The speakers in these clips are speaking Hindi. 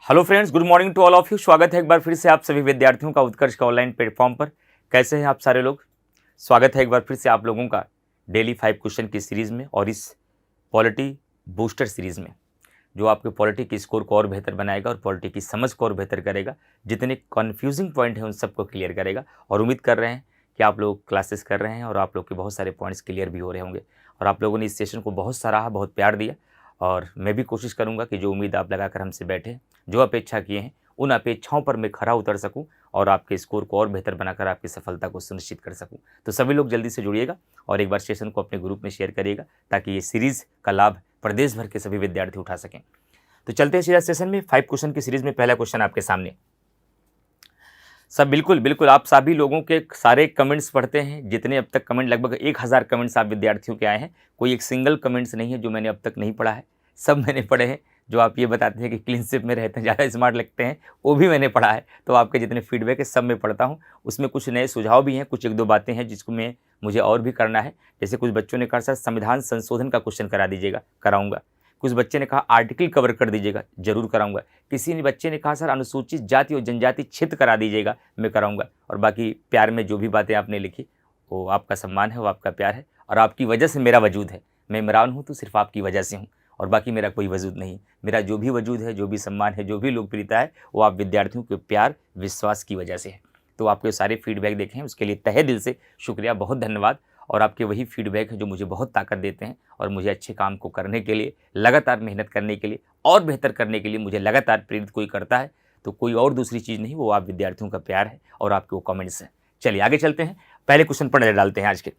Hello friends, good morning to all of you. स्वागत है एक बार फिर से आप सभी विद्यार्थियों का उत्कर्ष का ऑनलाइन प्लेटफॉर्म पर। कैसे हैं आप सारे लोग? स्वागत है एक बार फिर से आप लोगों का डेली 5 क्वेश्चन की सीरीज़ में और इस पॉलिटी बूस्टर सीरीज़ में, जो आपके पॉलिटी की स्कोर को और बेहतर बनाएगा और पॉलिटी की समझ को और बेहतर करेगा। जितने कन्फ्यूजिंग पॉइंट हैं उन सबको क्लियर करेगा और उम्मीद कर रहे हैं कि आप लोग क्लासेस कर रहे हैं और आप लोग के बहुत सारे पॉइंट्स क्लियर भी हो रहे होंगे और आप लोगों ने इस सेशन को बहुत सराहा, बहुत प्यार दिया। और मैं भी कोशिश करूंगा कि जो उम्मीद आप लगाकर हमसे बैठे, जो अपेक्षा किए हैं, उन अपेक्षाओं पर मैं खरा उतर सकूं और आपके स्कोर को और बेहतर बनाकर आपकी सफलता को सुनिश्चित कर सकूं। तो सभी लोग जल्दी से जुड़िएगा और एक बार सेशन को अपने ग्रुप में शेयर करिएगा ताकि ये सीरीज़ का लाभ प्रदेश भर के सभी विद्यार्थी उठा सकें। तो चलते हैं सीधा सेशन में। 5 क्वेश्चन की सीरीज़ में पहला क्वेश्चन आपके सामने। सब बिल्कुल आप सभी लोगों के सारे कमेंट्स पढ़ते हैं। जितने अब तक कमेंट, लगभग 1000 कमेंट्स आप विद्यार्थियों के आए हैं। कोई एक सिंगल कमेंट्स नहीं है जो मैंने अब तक नहीं पढ़ा है, सब मैंने पढ़े हैं। जो आप ये बताते हैं कि क्लीनशिप में रहते हैं, ज़्यादा स्मार्ट लगते हैं, वो भी मैंने पढ़ा है। तो आपके जितने फीडबैक है सब मैं पढ़ता हूँ। उसमें कुछ नए सुझाव भी हैं, कुछ एक दो बातें हैं जिसको मुझे और भी करना है। जैसे कुछ बच्चों ने कहा सर संविधान संशोधन का क्वेश्चन करा दीजिएगा, कराऊंगा। कुछ बच्चे ने कहा आर्टिकल कवर कर दीजिएगा, जरूर कराऊंगा। किसी ने बच्चे ने कहा सर अनुसूचित जाति और जनजाति क्षेत्र करा दीजिएगा, मैं कराऊंगा। और बाकी प्यार में जो भी बातें आपने लिखी वो आपका सम्मान है, वो आपका प्यार है और आपकी वजह से मेरा वजूद है। मैं इमरान हूँ तो सिर्फ आपकी वजह से हूँ और बाकी मेरा कोई वजूद नहीं। मेरा जो भी वजूद है, जो भी सम्मान है, जो भी लोकप्रियता है, वो आप विद्यार्थियों के प्यार विश्वास की वजह से है। तो आपके सारे फीडबैक देखे हैं, उसके लिए तहे दिल से शुक्रिया, बहुत धन्यवाद। और आपके वही फीडबैक हैं जो मुझे बहुत ताकत देते हैं और मुझे अच्छे काम को करने के लिए, लगातार मेहनत करने के लिए और बेहतर करने के लिए मुझे लगातार प्रेरित कोई करता है तो कोई और दूसरी चीज़ नहीं, वो आप विद्यार्थियों का प्यार है और आपके वो कमेंट्स हैं। चलिए आगे चलते हैं, पहले क्वेश्चन पर नजर डालते हैं आज के।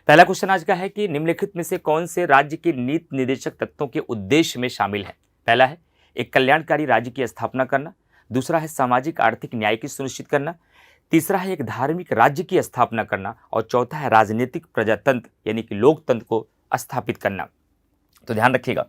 पहला क्वेश्चन आज का है कि निम्नलिखित में से कौन से राज्य के नीति निर्देशक तत्वों के उद्देश्य में शामिल है? पहला है एक कल्याणकारी राज्य की स्थापना करना, दूसरा है सामाजिक आर्थिक न्याय की सुनिश्चित करना, तीसरा है एक धार्मिक राज्य की स्थापना करना और चौथा है राजनीतिक प्रजातंत्र यानी कि लोकतंत्र को स्थापित करना। तो ध्यान रखिएगा,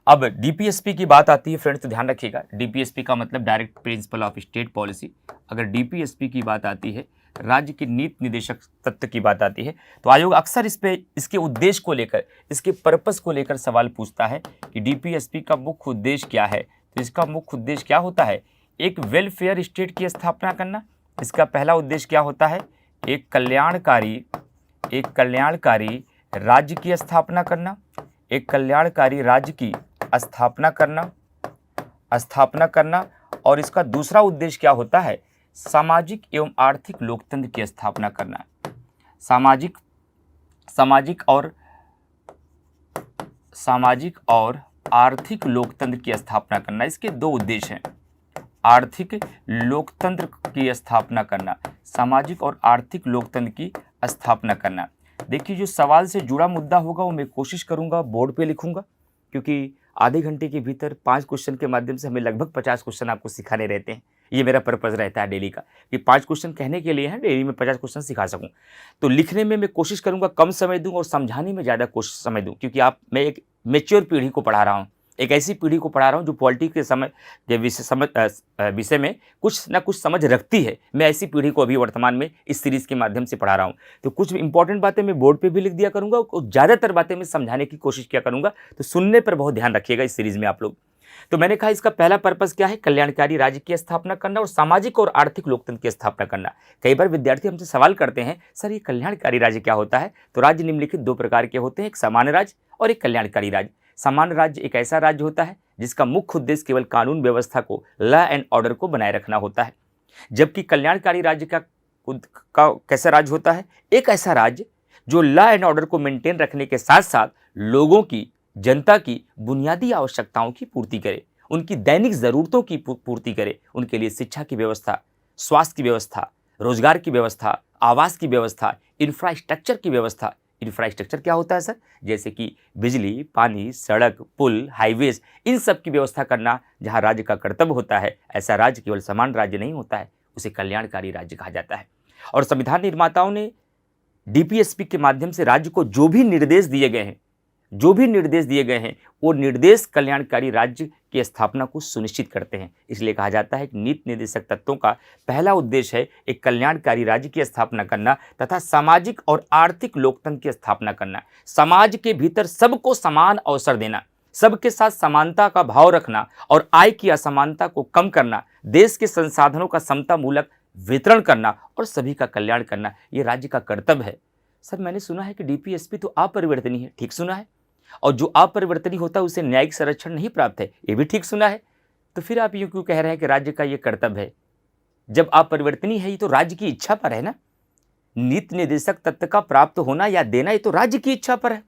अब डीपीएसपी की बात आती है फ्रेंड्स, तो ध्यान रखिएगा डीपीएसपी का मतलब direct principle of state policy. अगर डीपीएसपी की बात आती है, राज्य की नीति निर्देशक तत्व की बात आती है, तो आयोग अक्सर इस पे इसके उद्देश्य को लेकर, इसके पर्पस को लेकर सवाल पूछता है कि डीपीएसपी का मुख्य उद्देश्य क्या है। तो इसका मुख्य उद्देश्य क्या होता है? एक वेलफेयर स्टेट की स्थापना करना। इसका पहला उद्देश्य क्या होता है? एक कल्याणकारी राज्य की स्थापना करना, एक कल्याणकारी राज्य की स्थापना करना। और इसका दूसरा उद्देश्य क्या होता है? सामाजिक एवं आर्थिक लोकतंत्र की स्थापना करना। सामाजिक और आर्थिक लोकतंत्र की स्थापना करना, इसके दो उद्देश्य हैं। आर्थिक लोकतंत्र की स्थापना करना, सामाजिक और आर्थिक लोकतंत्र की स्थापना करना। देखिए जो सवाल से जुड़ा मुद्दा होगा वो मैं कोशिश करूंगा बोर्ड पे लिखूंगा, क्योंकि आधे घंटे के भीतर 5 क्वेश्चन के माध्यम से हमें लगभग 50 क्वेश्चन आपको सिखाने रहते हैं। ये मेरा पर्पज़ रहता है डेली का कि 5 क्वेश्चन कहने के लिए है, डेली में 50 क्वेश्चन सिखा सकूं। तो लिखने में मैं कोशिश करूंगा कम समय दूं और समझाने में ज़्यादा कोशिश समय दूं, क्योंकि मैं एक मेच्योर पीढ़ी को पढ़ा रहा हूँ, एक ऐसी पीढ़ी को पढ़ा रहा हूँ जो पॉलिटी के विषय में कुछ ना कुछ समझ रखती है। मैं ऐसी पीढ़ी को अभी वर्तमान में इस सीरीज़ के माध्यम से पढ़ा रहा हूँ। तो कुछ इंपॉर्टेंट बातें मैं बोर्ड पे भी लिख दिया करूँगा और ज़्यादातर बातें मैं समझाने की कोशिश किया करूँगा। तो सुनने पर बहुत ध्यान रखिएगा इस सीरीज़ में आप लोग। तो मैंने कहा इसका पहला पर्पस क्या है? कल्याणकारी राज्य की स्थापना करना और सामाजिक और आर्थिक लोकतंत्र की स्थापना करना। कई बार विद्यार्थी हमसे सवाल करते हैं सर ये कल्याणकारी राज्य क्या होता है? तो राज्य निम्नलिखित 2 प्रकार के होते हैं, एक सामान्य राज्य और एक कल्याणकारी राज्य। सामान्य राज्य एक ऐसा राज्य होता है जिसका मुख्य उद्देश्य केवल कानून व्यवस्था को, लॉ एंड ऑर्डर को बनाए रखना होता है। जबकि कल्याणकारी राज्य का कैसा राज्य होता है? एक ऐसा राज्य जो लॉ एंड ऑर्डर को मेंटेन रखने के साथ साथ लोगों की, जनता की बुनियादी आवश्यकताओं की पूर्ति करे, उनकी दैनिक ज़रूरतों की पूर्ति करे, उनके लिए शिक्षा की व्यवस्था, स्वास्थ्य की व्यवस्था, रोजगार की व्यवस्था, आवास की व्यवस्था, इंफ्रास्ट्रक्चर की व्यवस्था। इंफ्रास्ट्रक्चर क्या होता है सर? जैसे कि बिजली, पानी, सड़क, पुल, हाईवेज, इन सब की व्यवस्था करना जहां राज्य का कर्तव्य होता है, ऐसा राज्य केवल समान राज्य नहीं होता है, उसे कल्याणकारी राज्य कहा जाता है। और संविधान निर्माताओं ने डीपीएसपी के माध्यम से राज्य को जो भी निर्देश दिए गए हैं वो निर्देश कल्याणकारी राज्य की स्थापना को सुनिश्चित करते हैं। इसलिए कहा जाता है कि नीति निर्देशक तत्वों का पहला उद्देश्य है एक कल्याणकारी राज्य की स्थापना करना तथा सामाजिक और आर्थिक लोकतंत्र की स्थापना करना। समाज के भीतर सबको समान अवसर देना, सबके साथ समानता का भाव रखना और आय की असमानता को कम करना, देश के संसाधनों का समता मूलक वितरण करना और सभी का कल्याण करना, ये राज्य का कर्तव्य है। सर, मैंने सुना है कि डीपीएसपी तो अपरिवर्तनीय है। ठीक सुना है। और जो अपरिवर्तनीय होता है उसे न्यायिक संरक्षण नहीं प्राप्त है, ये भी ठीक सुना है। तो फिर आप यूं क्यों कह रहे हैं कि राज्य का ये कर्तव्य है? जब अपरिवर्तनीय है, ये तो राज्य की इच्छा पर है ना। नीति निर्देशक तत्व का प्राप्त होना या देना, ये तो राज्य की इच्छा पर है।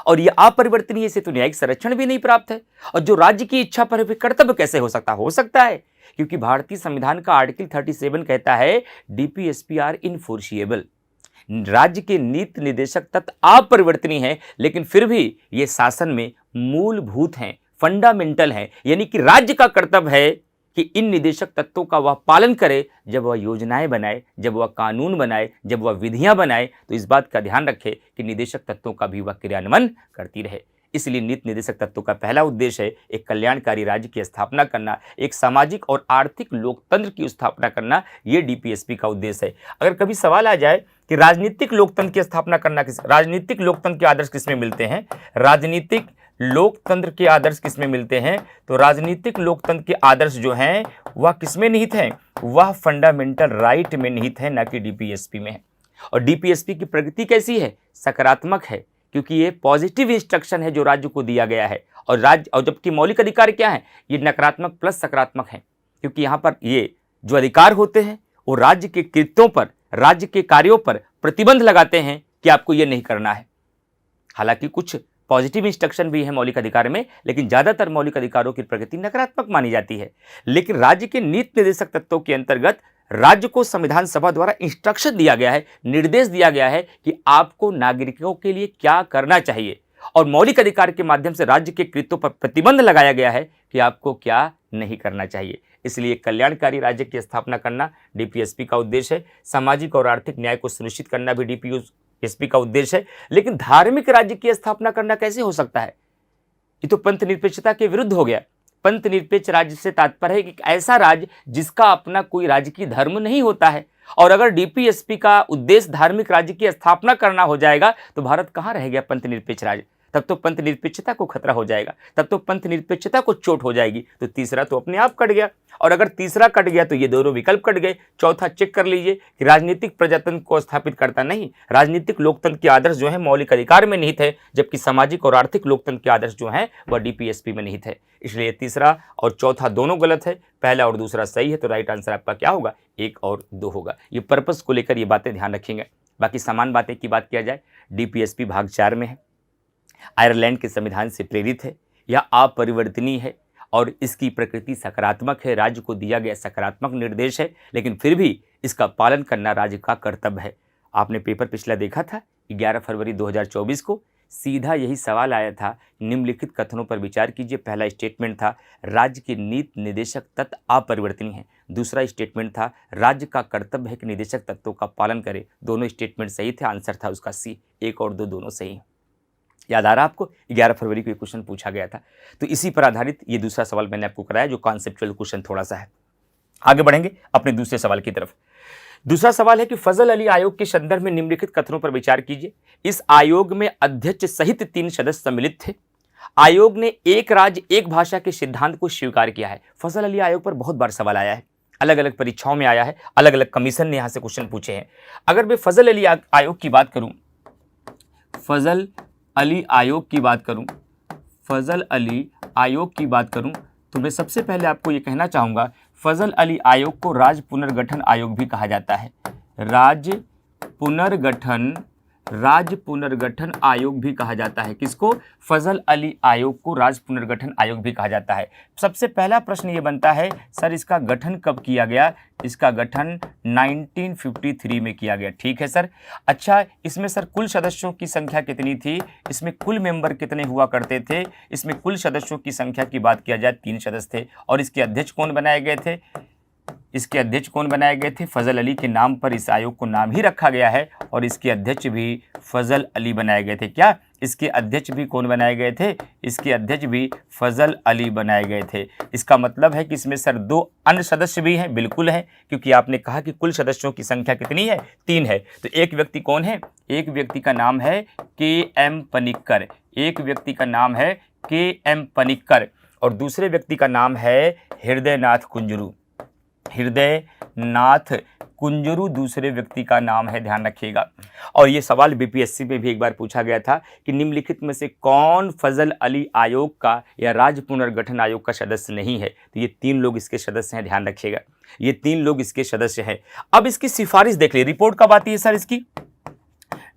और ये अपरिवर्तनीय से तो न्यायिक संरक्षण भी नहीं प्राप्त है। और जो राज्य की इच्छा पर है फिर कर्तव्य कैसे हो सकता? हो सकता है, क्योंकि भारतीय संविधान का आर्टिकल 37 कहता है डीपीएसपी आर इनफोर्सिएबल। राज्य के नीति निर्देशक तत्व अपरिवर्तनीय है, लेकिन फिर भी ये शासन में मूलभूत हैं, फंडामेंटल हैं। यानी कि राज्य का कर्तव्य है कि इन निदेशक तत्वों का वह पालन करे। जब वह योजनाएं बनाए, जब वह कानून बनाए, जब वह विधियां बनाए, तो इस बात का ध्यान रखे कि निदेशक तत्वों का भी वह क्रियान्वयन करती रहे। इसलिए नीति निर्देशक तत्वों का पहला उद्देश्य है एक कल्याणकारी राज्य की स्थापना करना, एक सामाजिक और आर्थिक लोकतंत्र की स्थापना करना। ये डीपीएसपी का उद्देश्य है। अगर कभी सवाल आ जाए कि राजनीतिक लोकतंत्र की स्थापना करना राजनीतिक लोकतंत्र के आदर्श किसमें मिलते हैं, राजनीतिक लोकतंत्र के आदर्श किसमें मिलते हैं, तो राजनीतिक लोकतंत्र के आदर्श जो हैं वह किसमें निहित हैं? वह फंडामेंटल राइट में निहित है, ना कि डीपीएसपी में है। और डीपीएसपी की प्रगति कैसी है? सकारात्मक है, क्योंकि ये पॉजिटिव इंस्ट्रक्शन है जो राज्य को दिया गया है। और जबकि मौलिक अधिकार क्या है? ये नकारात्मक प्लस सकारात्मक है, क्योंकि यहाँ पर ये जो अधिकार होते हैं वो राज्य के कृत्यों पर, राज्य के कार्यों पर प्रतिबंध लगाते हैं कि आपको ये नहीं करना है। हालांकि कुछ पॉजिटिव इंस्ट्रक्शन भी है मौलिक अधिकार में, लेकिन ज्यादातर मौलिक अधिकारों की प्रगति नकारात्मक मानी जाती है। लेकिन राज्य के नीति निर्देशक तत्वों के अंतर्गत राज्य को संविधान सभा द्वारा इंस्ट्रक्शन दिया गया है, निर्देश दिया गया है कि आपको नागरिकों के लिए क्या करना चाहिए। और मौलिक अधिकार के माध्यम से राज्य के कृत्यों पर प्रतिबंध लगाया गया है कि आपको क्या नहीं करना चाहिए। इसलिए कल्याणकारी राज्य की स्थापना करना डीपीएसपी का उद्देश्य है। सामाजिक और आर्थिक न्याय को सुनिश्चित करना भी डीपीएसपी का उद्देश्य है। लेकिन धार्मिक राज्य की स्थापना करना कैसे हो सकता है? ये तो पंथ निरपेक्षता के विरुद्ध हो गया। पंथ निरपेक्ष राज्य से तात्पर्य है कि ऐसा राज्य जिसका अपना कोई राजकीय धर्म नहीं होता है। और अगर डीपीएसपी का उद्देश्य धार्मिक राज्य की स्थापना करना हो जाएगा तो भारत कहाँ रह गया पंथ निरपेक्ष राज्य? तब तो पंथ निरपेक्षता को खतरा हो जाएगा, तब तो पंथ निरपेक्षता को चोट हो जाएगी। तो तीसरा तो अपने आप कट गया। और अगर तीसरा कट गया तो ये दोनों विकल्प कट गए। चौथा चेक कर लीजिए कि राजनीतिक प्रजातंत्र को स्थापित करता नहीं, राजनीतिक लोकतंत्र के आदर्श जो है मौलिक अधिकार में निहित है, जबकि सामाजिक और आर्थिक लोकतंत्र के आदर्श जो है वह डीपीएसपी में निहित है। इसलिए तीसरा और चौथा दोनों गलत है, पहला और दूसरा सही है। तो राइट आंसर आपका क्या होगा? 1 और 2 होगा। ये पर्पस को लेकर ये बातें ध्यान रखेंगे। बाकी समान बातें की बात किया जाए, डीपीएसपी भाग 4 में है, आयरलैंड के संविधान से प्रेरित है, यह अपरिवर्तनीय है और इसकी प्रकृति सकारात्मक है। राज्य को दिया गया सकारात्मक निर्देश है, लेकिन फिर भी इसका पालन करना राज्य का कर्तव्य है। आपने पेपर पिछला देखा था 11 फरवरी 2024 को, सीधा यही सवाल आया था, निम्नलिखित कथनों पर विचार कीजिए। पहला स्टेटमेंट था राज्य के नीति निर्देशक तत्व अपरिवर्तनीय है। दूसरा स्टेटमेंट था राज्य का कर्तव्य है कि निदेशक तत्वों का पालन करे। दोनों स्टेटमेंट सही थे, आंसर था उसका सी। 1 और 2 दोनों सही हैं। याद आ रहा आपको? 11 फरवरी को ये क्वेश्चन पूछा गया था। तो इसी पर आधारित ये दूसरा सवाल मैंने आपको कराया, जो कॉन्सेप्चुअल क्वेश्चन थोड़ा सा है। आगे बढ़ेंगे अपने दूसरे सवाल की तरफ। दूसरा सवाल है कि फजल अली आयोग के संदर्भ में निम्नलिखित कथनों पर विचार कीजिए। इस आयोग में अध्यक्ष सहित 3 सदस्य सम्मिलित थे। आयोग ने एक राज्य एक भाषा के सिद्धांत को स्वीकार किया है। फजल अली आयोग पर बहुत बार सवाल आया है, अलग अलग परीक्षाओं में आया है, अलग अलग कमीशन ने यहां से क्वेश्चन पूछे हैं। अगर मैं फजल अली आयोग की बात करूं, फजल अली आयोग की बात करूं, फजल अली आयोग की बात करूं, तो मैं सबसे पहले आपको ये कहना चाहूँगा, फजल अली आयोग को राज्य पुनर्गठन आयोग भी कहा जाता है। राज्य पुनर्गठन आयोग भी कहा जाता है। किसको? फजल अली आयोग को राज्य पुनर्गठन आयोग भी कहा जाता है। सबसे पहला प्रश्न ये बनता है, सर इसका गठन कब किया गया? इसका गठन 1953 में किया गया। ठीक है सर। अच्छा, इसमें सर कुल सदस्यों की संख्या कितनी थी? इसमें कुल मेंबर कितने हुआ करते थे? इसमें कुल सदस्यों की संख्या की बात किया जाए 3 सदस्य थे। और इसके अध्यक्ष कौन बनाए गए थे? इसके अध्यक्ष कौन बनाए गए थे? फजल अली के नाम पर इस आयोग को नाम ही रखा गया है और इसके अध्यक्ष भी फजल अली बनाए गए थे। क्या इसके अध्यक्ष भी कौन बनाए गए थे? इसके अध्यक्ष भी फजल अली बनाए गए थे। इसका मतलब है कि इसमें सर 2 अन्य सदस्य भी हैं। बिल्कुल है, क्योंकि आपने कहा कि कुल सदस्यों की संख्या कितनी है? 3 है। तो एक व्यक्ति कौन है? एक व्यक्ति का नाम है KM पनिक्कर। एक व्यक्ति का नाम है KM पनिक्कर और दूसरे व्यक्ति का नाम है हृदयनाथ कुंजरू। हृदयनाथ कुंजरू दूसरे व्यक्ति का नाम है, ध्यान रखिएगा। और ये सवाल बीपीएससी में भी एक बार पूछा गया था कि निम्नलिखित में से कौन फजल अली आयोग का या राज्य पुनर्गठन आयोग का सदस्य नहीं है। तो ये 3 लोग इसके सदस्य हैं, ध्यान रखिएगा, ये 3 लोग इसके सदस्य हैं। अब इसकी सिफारिश देख लीजिए, रिपोर्ट कब आती है सर इसकी?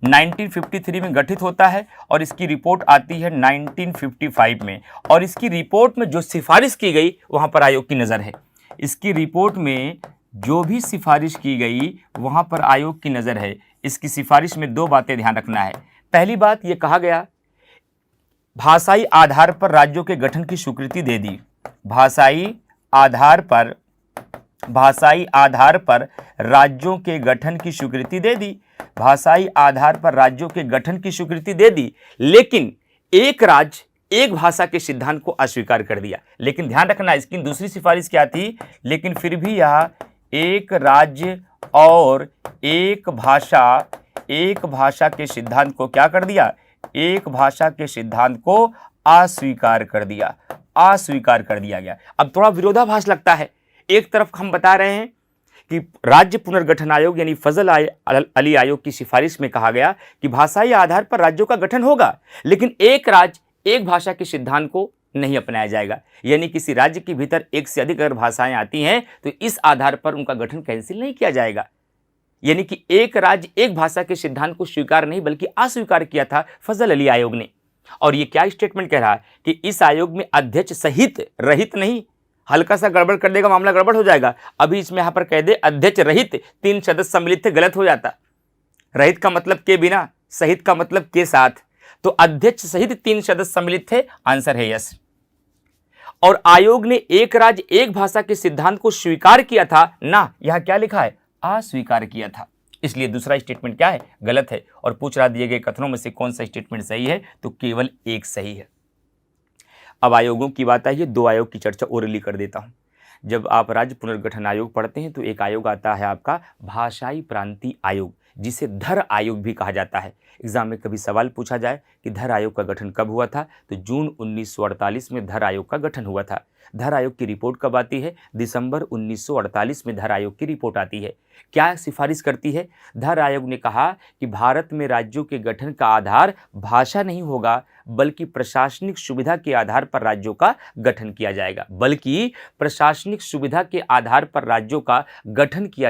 1953 में गठित होता है और इसकी रिपोर्ट आती है 1955 में। और इसकी रिपोर्ट में जो सिफारिश की गई वहां पर आयोग की नज़र है। इसकी रिपोर्ट में जो भी सिफारिश की गई वहां पर आयोग की नज़र है। इसकी सिफारिश में 2 बातें ध्यान रखना है। पहली बात ये कहा गया भाषाई आधार पर राज्यों के गठन की स्वीकृति दे दी। भाषाई आधार पर राज्यों के गठन की स्वीकृति दे दी। भाषाई आधार पर राज्यों के गठन की स्वीकृति दे दी, लेकिन एक राज्य एक भाषा के सिद्धांत को अस्वीकार कर दिया। लेकिन ध्यान रखना इसकी दूसरी सिफारिश क्या थी? लेकिन फिर भी यह एक राज्य और एक भाषा के सिद्धांत को क्या कर दिया? एक भाषा के सिद्धांत को अस्वीकार कर दिया गया। अब थोड़ा विरोधाभास लगता है। एक तरफ हम बता रहे हैं कि राज्य पुनर्गठन आयोग यानी फजल अली आयोग की सिफारिश में कहा गया कि भाषाई आधार पर राज्यों का गठन होगा, लेकिन एक राज्य एक भाषा के सिद्धांत को नहीं अपनाया जाएगा। यानी किसी राज्य के भीतर एक से अधिक अगर भाषाएं आती हैं तो इस आधार पर उनका गठन कैंसिल नहीं किया जाएगा। यानी कि एक राज्य एक भाषा के सिद्धांत को स्वीकार नहीं बल्कि अस्वीकार किया था फजल अली आयोग ने। और ये क्या स्टेटमेंट कह रहा है कि इस आयोग में अध्यक्ष सहित रहित नहीं, हल्का सा गड़बड़ कर देगा मामला गड़बड़ हो जाएगा। अभी इसमें यहां पर कह दे अध्यक्ष रहित 3 सदस्य सम्मिलित थे, गलत हो जाता। रहित का मतलब के बिना, सहित का मतलब के साथ, तो अध्यक्ष सहित 3 सदस्य सम्मिलित थे, आंसर है यस। और आयोग ने एक राज्य एक भाषा के सिद्धांत को स्वीकार किया था ना, यहां क्या लिखा है? अस्वीकार किया था। इसलिए दूसरा स्टेटमेंट क्या है? गलत है। और पूछ रहा दिए गए कथनों में से कौन सा स्टेटमेंट सही है? तो केवल एक सही है। अब आयोगों की बात आई है, 2 आयोग की चर्चा ओरली कर देता हूं। जब आप राज्य पुनर्गठन आयोग पढ़ते हैं तो एक आयोग आता है आपका भाषाई प्रांतीय आयोग, जिसे धर आयोग भी कहा जाता है। एग्जाम में कभी सवाल पूछा जाए कि धर आयोग का गठन कब हुआ था, तो जून 1948 में धर आयोग का गठन हुआ था। धर आयोग की रिपोर्ट कब आती है? दिसंबर 1948 में धर आयोग की रिपोर्ट आती है। क्या सिफारिश करती है? धर आयोग ने कहा कि भारत में राज्यों के गठन का आधार भाषा नहीं होगा बल्कि प्रशासनिक सुविधा के आधार पर राज्यों का गठन किया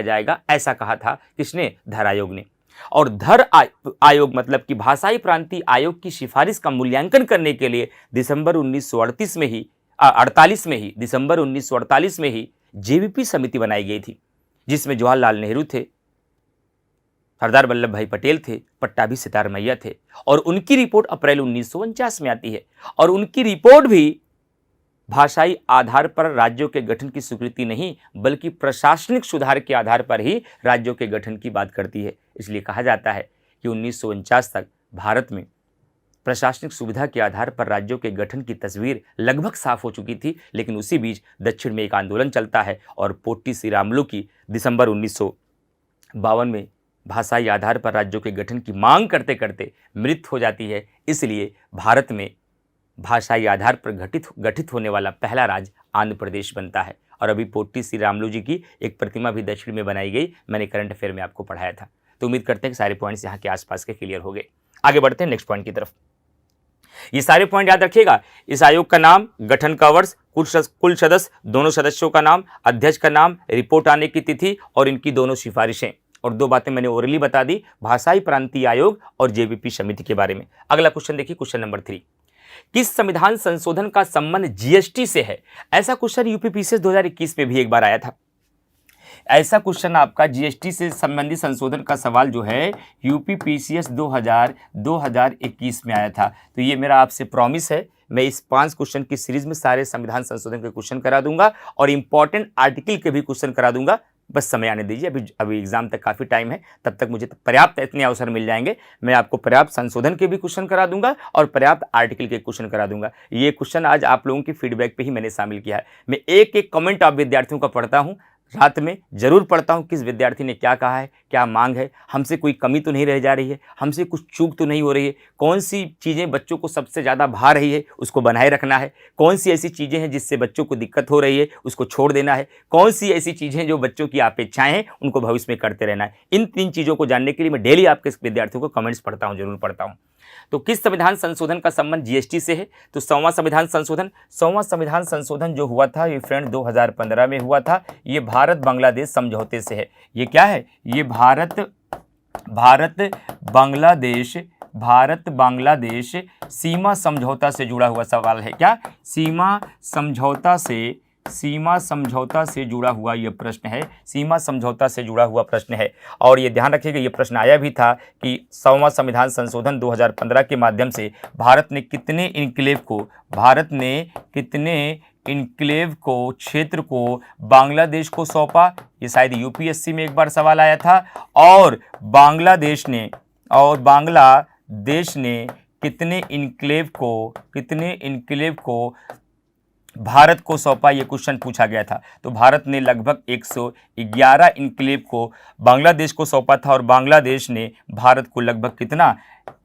जाएगा। ऐसा कहा था किसने? धर आयोग ने। और धर आयोग मतलब कि भाषाई प्रांतीय आयोग की सिफारिश का मूल्यांकन करने के लिए दिसंबर 1948 में ही जेवीपी समिति बनाई गई थी, जिसमें जवाहरलाल नेहरू थे, सरदार वल्लभ भाई पटेल थे, पट्टाभी सितार मैया थे। और उनकी रिपोर्ट अप्रैल 1949 में आती है। और उनकी रिपोर्ट भी भाषाई आधार पर राज्यों के गठन की स्वीकृति नहीं बल्कि प्रशासनिक सुधार के आधार पर ही राज्यों के गठन की बात करती है। इसलिए कहा जाता है कि 1949 तक भारत में प्रशासनिक सुविधा के आधार पर राज्यों के गठन की तस्वीर लगभग साफ हो चुकी थी। लेकिन उसी बीच दक्षिण में एक आंदोलन चलता है और पोट्टी श्रीरामुलु की दिसंबर 1952 में भाषाई आधार पर राज्यों के गठन की मांग करते करते मृत्यु हो जाती है। इसलिए भारत में भाषाई आधार पर गठित होने वाला पहला राज्य आंध्र प्रदेश बनता है। और अभी पोट्टी श्रीरामुलु जी की एक प्रतिमा भी दक्षिण में बनाई गई, मैंने करंट अफेयर में आपको पढ़ाया था। तो उम्मीद करते हैं कि सारे पॉइंट्स यहाँ के आसपास के क्लियर हो गए। आगे बढ़ते हैं नेक्स्ट पॉइंट की तरफ। ये सारे पॉइंट याद रखिएगा। इस आयोग का नाम, गठन का वर्ष, कुल सदस्य, दोनों सदस्यों का नाम, अध्यक्ष का नाम, रिपोर्ट आने की तिथि और इनकी दोनों सिफारिशें। और 2 बातें मैंने ओरली बता दी, भाषाई प्रांतीय आयोग और जेवीपी समिति के बारे में। अगला क्वेश्चन देखिए, क्वेश्चन नंबर 3। किस संविधान संशोधन का संबंध जीएसटी से है? ऐसा क्वेश्चन यूपीपीसीएस 2021 में भी एक बार आया था। ऐसा क्वेश्चन आपका जीएसटी से संबंधित संशोधन का सवाल जो है यूपीपीसीएस 2021 में आया था। तो ये मेरा आपसे प्रॉमिस है, मैं इस 5 क्वेश्चन की सीरीज में सारे संविधान संशोधन के क्वेश्चन करा दूंगा और इंपॉर्टेंट आर्टिकल के भी क्वेश्चन करा दूंगा। बस समय आने दीजिए, अभी एग्जाम तक काफ़ी टाइम है, तब तक मुझे पर्याप्त इतने अवसर मिल जाएंगे। मैं आपको पर्याप्त संशोधन के भी क्वेश्चन करा दूंगा और पर्याप्त आर्टिकल के क्वेश्चन करा दूंगा। ये क्वेश्चन आज आप लोगों की फीडबैक पे ही मैंने शामिल किया है। मैं एक एक कमेंट आप विद्यार्थियों का पढ़ता हूँ, रात में ज़रूर पढ़ता हूँ किस विद्यार्थी ने क्या कहा है, क्या मांग है, हमसे कोई कमी तो नहीं रह जा रही है, हमसे कुछ चूक तो नहीं हो रही है, कौन सी चीज़ें बच्चों को सबसे ज़्यादा भा रही है उसको बनाए रखना है, कौन सी ऐसी चीज़ें हैं जिससे बच्चों को दिक्कत हो रही है उसको छोड़ देना है, कौन सी ऐसी चीज़ें जो बच्चों की अपेक्षाएं हैं उनको भविष्य में करते रहना है। इन 3 चीज़ों को जानने के लिए मैं डेली आपके विद्यार्थियों को कमेंट्स पढ़ता हूँ, जरूर पढ़ता हूँ। तो किस संविधान संशोधन का संबंध जीएसटी से है? तो 100वां संविधान संशोधन, 100वां संविधान संशोधन जो हुआ था ये फ्रेंड 2015 में हुआ था। ये भारत बांग्लादेश समझौते से है। ये क्या है? ये भारत बांग्लादेश सीमा समझौता से जुड़ा हुआ सवाल है। क्या? सीमा समझौता से जुड़ा हुआ यह प्रश्न है, सीमा समझौता से जुड़ा हुआ प्रश्न है। और ये ध्यान रखिएगा, ये प्रश्न आया भी था कि 100वां संविधान संशोधन 2015 के माध्यम से भारत ने कितने इनक्लेव को क्षेत्र को बांग्लादेश को सौंपा। ये शायद यूपीएससी में एक बार सवाल आया था। और बांग्लादेश ने कितने इनक्लेव को भारत को सौंपा, ये क्वेश्चन पूछा गया था। तो भारत ने लगभग 111 इनक्लेव को बांग्लादेश को सौंपा था और बांग्लादेश ने भारत को लगभग कितना,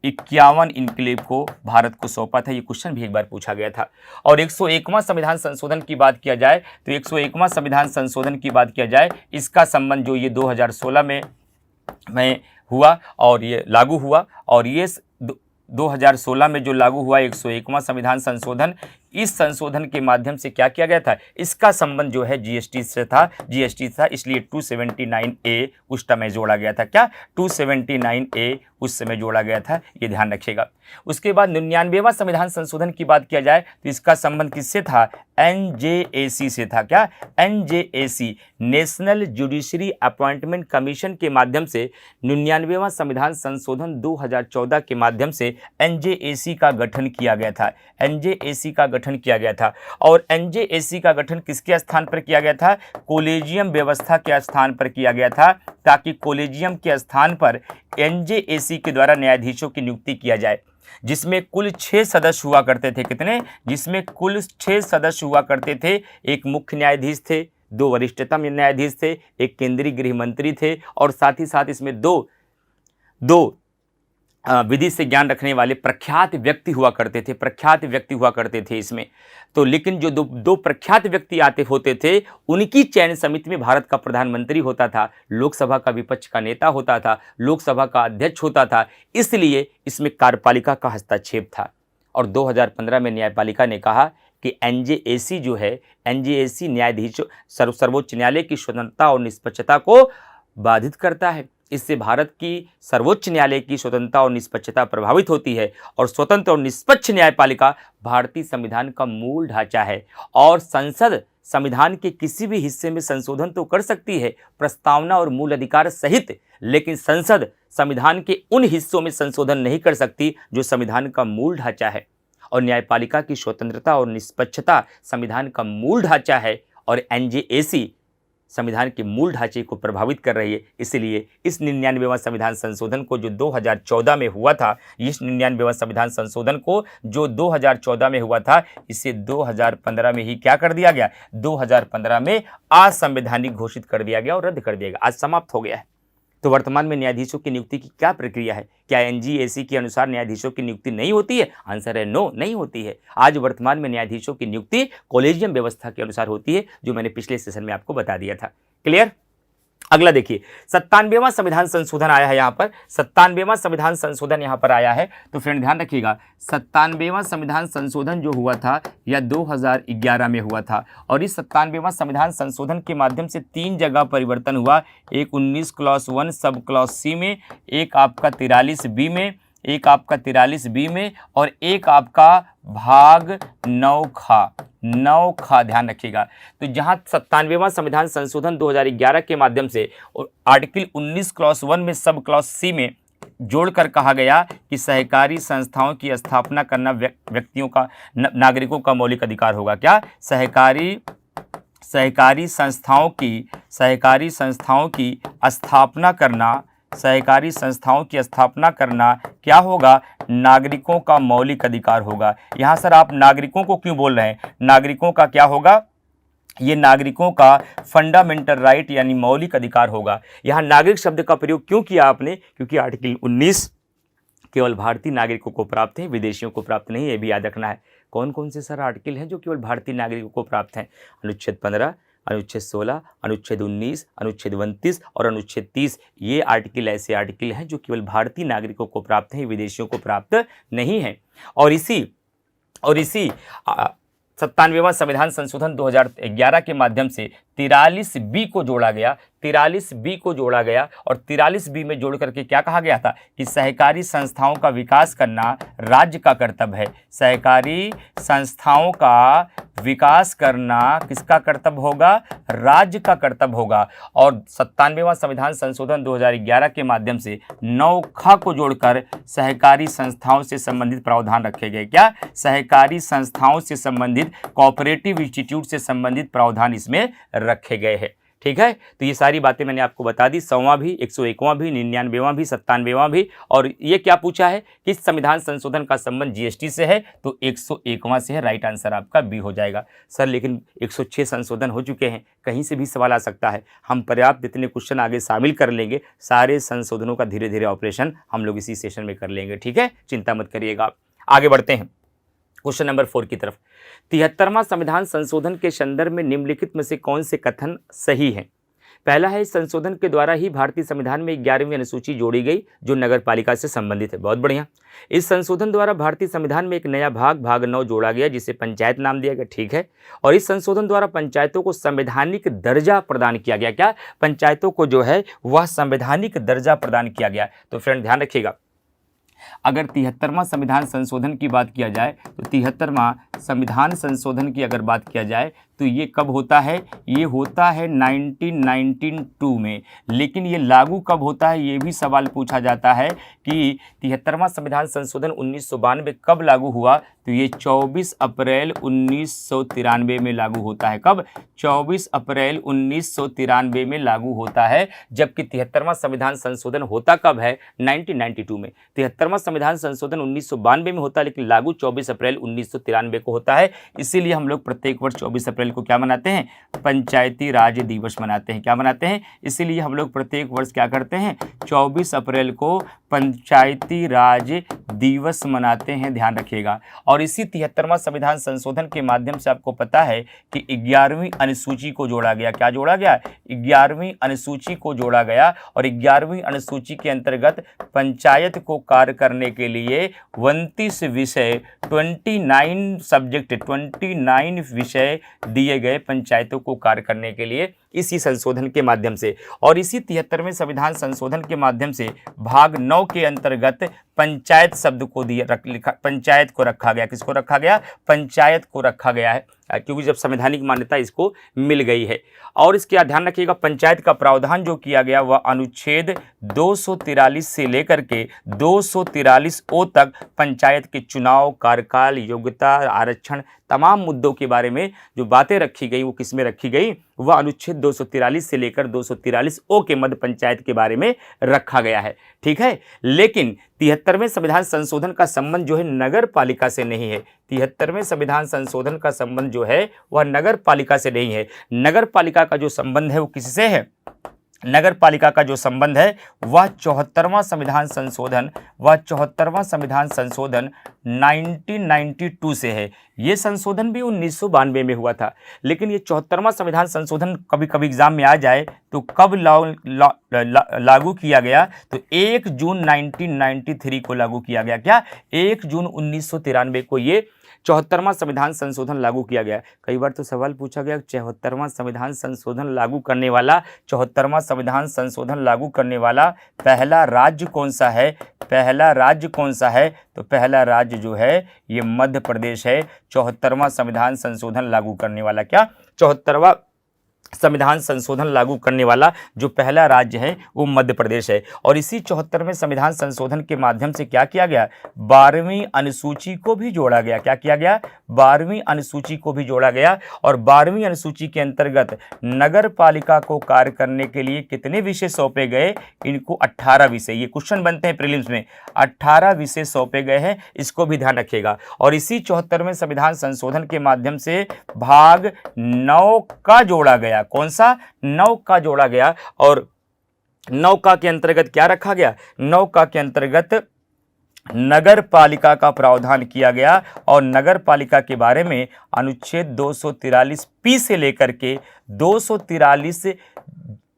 51 इनक्लेव को भारत को सौंपा था। ये क्वेश्चन भी एक बार पूछा गया था। और 101वां संविधान संशोधन की बात किया जाए तो 101वां संविधान संशोधन की बात किया जाए, इसका संबंध जो ये 2016 में हुआ और ये लागू हुआ। और ये 2016 में जो लागू हुआ 101वां संविधान संशोधन, इस संशोधन के माध्यम से क्या किया गया था, इसका संबंध जो है जीएसटी से था, इसलिए 279A उस समय जोड़ा गया था। क्या? 279A उस समय जोड़ा गया था, ये ध्यान रखिएगा। उसके बाद 99वां संविधान संशोधन की बात किया जाए तो इसका संबंध किससे था? NJAC से था। क्या? NJAC, national judiciary appointment commission के माध्यम से 99वां संविधान संशोधन 2014 के माध्यम से NJAC का गठन किया गया था। NJAC का गठन किया गया था। और NJAC का गठन किसके स्थान पर किया गया था? कॉलेजियम व्यवस्था के स्थान पर किया गया था, ताकि कॉलेजियम के स्थान पर NJAC के द्वारा न्यायाधीशों की नियुक्ति किया जाए, जिसमें कुल 6 सदस्य हुआ करते थे। कितने? जिसमें कुल 6 सदस्य हुआ करते थे। एक मुख्य न्यायाधीश थे, 2 वरिष्ठतम न्यायाधीश थे, एक केंद्रीय गृह मंत्री थे और साथ ही साथ इसमें दो विधि से ज्ञान रखने वाले प्रख्यात व्यक्ति हुआ करते थे इसमें। तो लेकिन जो दो प्रख्यात व्यक्ति होते थे, उनकी चयन समिति में भारत का प्रधानमंत्री होता था, लोकसभा का विपक्ष का नेता होता था, लोकसभा का अध्यक्ष होता था, इसलिए इसमें कार्यपालिका का हस्तक्षेप था। और 2015 में न्यायपालिका ने कहा कि NJAC जो है, NJAC न्यायाधीशों सर्वोच्च न्यायालय की स्वतंत्रता और निष्पक्षता को बाधित करता है। इससे भारत की सर्वोच्च न्यायालय की स्वतंत्रता और निष्पक्षता प्रभावित होती है। और स्वतंत्र और निष्पक्ष न्यायपालिका भारतीय संविधान का मूल ढांचा है। और संसद संविधान के किसी भी हिस्से में संशोधन तो कर सकती है, प्रस्तावना और मूल अधिकार सहित, लेकिन संसद संविधान के उन हिस्सों में संशोधन नहीं कर सकती जो संविधान का मूल ढांचा है। और न्यायपालिका की स्वतंत्रता और निष्पक्षता संविधान का मूल ढांचा है और NJAC संविधान के मूल ढांचे को प्रभावित कर रही है। इसलिए इस 99वां संविधान संशोधन को जो 2014 में हुआ था, इस 99वां संविधान संशोधन को जो 2014 में हुआ था, इसे 2015 में ही क्या कर दिया गया? 2015 में असंवैधानिक घोषित कर दिया गया और रद्द कर दिया गया, आज समाप्त हो गया है। तो वर्तमान में न्यायाधीशों की नियुक्ति की क्या प्रक्रिया है? क्या NJAC के अनुसार न्यायाधीशों की नियुक्ति नहीं होती है? आंसर है नो, नहीं होती है। आज वर्तमान में न्यायाधीशों की नियुक्ति कॉलेजियम व्यवस्था के अनुसार होती है, जो मैंने पिछले सेशन में आपको बता दिया था। क्लियर? अगला देखिए, 97वां संविधान संशोधन आया है। यहाँ पर 97वां संविधान संशोधन यहाँ पर आया है। तो फ्रेंड ध्यान रखिएगा, 97वां संविधान संशोधन जो हुआ था यह 2011 में हुआ था। और इस 97वां संविधान संशोधन के माध्यम से 3 जगह परिवर्तन हुआ। एक 19 क्लॉज 1 सब क्लॉज C में, एक आपका 43B में, एक आपका 43B में और एक आपका भाग 9 खा ध्यान रखिएगा। तो जहां 97वां संविधान संशोधन 2011 के माध्यम से आर्टिकल 19 क्लॉज 1 में सब क्लॉज C में जोड़कर कहा गया कि सहकारी संस्थाओं की स्थापना करना व्यक्तियों का, नागरिकों का मौलिक अधिकार होगा। क्या? सहकारी संस्थाओं की स्थापना करना क्या होगा? नागरिकों का मौलिक अधिकार होगा। यहाँ सर आप नागरिकों को क्यों बोल रहे हैं? नागरिकों का क्या होगा? ये नागरिकों का फंडामेंटल राइट यानी मौलिक अधिकार होगा। यहाँ नागरिक शब्द का प्रयोग क्यों किया आपने? क्योंकि आर्टिकल 19 केवल भारतीय नागरिकों को प्राप्त है, विदेशियों को प्राप्त नहीं, ये भी याद रखना है। कौन कौन से सर आर्टिकल हैं जो केवल भारतीय नागरिकों को प्राप्त हैं? अनुच्छेद 15, अनुच्छेद 16, अनुच्छेद 19, अनुच्छेद 29 और अनुच्छेद 30। ये आर्टिकल ऐसे आर्टिकल हैं जो केवल भारतीय नागरिकों को प्राप्त हैं, विदेशियों को प्राप्त नहीं है। और इसी 97वां संविधान संशोधन 2011 के माध्यम से 43B को जोड़ा गया, 43B को जोड़ा गया और 43B में जोड़ करके क्या कहा गया था कि सहकारी संस्थाओं का विकास करना राज्य का कर्तव्य है। सहकारी संस्थाओं का विकास करना किसका कर्तव्य होगा? राज्य का कर्तव्य होगा। और 97वां संविधान संशोधन 2011 के माध्यम से 9ख को जोड़कर सहकारी संस्थाओं से संबंधित प्रावधान रखे गए। क्या? सहकारी संस्थाओं से संबंधित, कोऑपरेटिव इंस्टीट्यूट से संबंधित प्रावधान इसमें रखे गए हैं। ठीक है, तो ये सारी बातें मैंने आपको बता दी। 100वां भी, 101वां भी, 99वां भी, 97वां भी। और ये क्या पूछा है कि संविधान संशोधन का संबंध जीएसटी से है, तो 101वां से है। राइट आंसर आपका बी हो जाएगा। सर लेकिन 106 संशोधन हो चुके हैं, कहीं से भी सवाल आ सकता है। हम पर्याप्त इतने क्वेश्चन आगे शामिल कर लेंगे, सारे संशोधनों का धीरे धीरे ऑपरेशन हम लोग इसी सेशन में कर लेंगे। ठीक है, चिंता मत करिएगा। आगे बढ़ते हैं क्वेश्चन नंबर 4 की तरफ। 73वां संविधान संशोधन के संदर्भ में निम्नलिखित में से कौन से कथन सही हैं? पहला है, इस संशोधन के द्वारा ही भारतीय संविधान में 11वीं अनुसूची जोड़ी गई जो नगर पालिका से संबंधित है। बहुत बढ़िया। इस संशोधन द्वारा भारतीय संविधान में एक नया भाग 9 जोड़ा गया जिसे पंचायत नाम दिया गया। ठीक है। और इस संशोधन द्वारा पंचायतों को संवैधानिक दर्जा प्रदान किया गया। क्या? पंचायतों को जो है वह संवैधानिक दर्जा प्रदान किया गया। तो फ्रेंड ध्यान रखिएगा, अगर 73वां संविधान संशोधन की बात किया जाए तो 73वां संविधान संशोधन की अगर बात किया जाए तो ये कब होता है? ये होता है 1992 में। लेकिन ये लागू कब होता है ये भी सवाल पूछा जाता है कि 73वां संविधान संशोधन 1992 कब लागू हुआ? तो ये 24 अप्रैल 1993 में लागू होता है। कब? 24 अप्रैल 1993 में लागू होता है। जबकि 73वां संविधान संशोधन होता कब है? 1992 में। 73वां संविधान संशोधन 1992 में होता है लेकिन लागू 24 अप्रैल 1993 को होता है। इसीलिए हम लोग प्रत्येक वर्ष 24 अप्रैल को क्या मनाते हैं? पंचायती राज दिवस मनाते हैं। क्या मनाते हैं? इसीलिए हम लोग प्रत्येक वर्ष क्या करते हैं? 24 अप्रैल को पंचायती राज दिवस मनाते हैं। ध्यान रखिएगा। और इसी 73वां संविधान संशोधन के माध्यम से आपको पता है कि 11वीं अनुसूची को जोड़ा गया। क्या जोड़ा गया? 11वीं अनुसूची को जोड़ा गया। और 11वीं अनुसूची के अंतर्गत पंचायत को कार्य करने के लिए 29 विषय 29 सब्जेक्ट 29 विषय दिए गए पंचायतों को कार्य करने के लिए इसी संशोधन के माध्यम से। और इसी 73वें संविधान संशोधन के माध्यम से भाग 9 के अंतर्गत पंचायत शब्द को पंचायत को रखा गया। किसको रखा गया? पंचायत को रखा गया है, क्योंकि जब संवैधानिक मान्यता इसको मिल गई है। और इसके ध्यान रखिएगा, पंचायत का प्रावधान जो किया गया वह अनुच्छेद 243 से लेकर के 243 ओ तक पंचायत के चुनाव, कार्यकाल, योग्यता, आरक्षण, तमाम मुद्दों के बारे में जो बातें रखी गई वो किसमें रखी गई? वह अनुच्छेद 243 से लेकर 243 ओ के मध्य पंचायत के बारे में रखा गया है। ठीक है। लेकिन 73वें संविधान संशोधन का संबंध जो है नगर पालिका से नहीं है। 73वें संविधान संशोधन का संबंध जो है वह नगर पालिका से नहीं है। नगर पालिका का जो संबंध है वो किससे है? नगर पालिका का जो संबंध है वह 74वां संविधान संशोधन 1992 से है। ये संशोधन भी 1992 में हुआ था। लेकिन ये 74वां संविधान संशोधन कभी कभी एग्जाम में आ जाए तो कब लागू किया गया? तो 1 जून 1993 को लागू किया गया। क्या? 1 जून 1993 को ये 74वां संविधान संशोधन लागू किया गया। कई बार तो सवाल पूछा गया 74वां संविधान संशोधन लागू करने वाला 74वां संविधान संशोधन लागू करने वाला पहला राज्य कौन सा है? पहला राज्य कौन सा है? तो पहला राज्य जो है ये मध्य प्रदेश है 74वां संविधान संशोधन लागू करने वाला। क्या? 74वां संविधान संशोधन लागू करने वाला जो पहला राज्य है वो मध्य प्रदेश है। और इसी 74वें संविधान संशोधन के माध्यम से क्या किया गया, 12वीं अनुसूची को भी जोड़ा गया। क्या किया गया, 12वीं अनुसूची को भी जोड़ा गया। और 12वीं अनुसूची के अंतर्गत नगर पालिका को कार्य करने के लिए कितने विषय सौंपे गए, इनको 18 विषय, ये क्वेश्चन बनते हैं प्रीलिम्स में, 18 विषय सौंपे गए हैं, इसको भी ध्यान रखिएगा। और इसी 74वें संविधान संशोधन के माध्यम से भाग 9 का जोड़ा गया। कौन सा, 9 का जोड़ा गया। और 9 का के अंतर्गत क्या रखा गया, 9 का के अंतर्गत नगर पालिका का प्रावधान किया गया। और नगर पालिका के बारे में अनुच्छेद 243 पी से लेकर के 243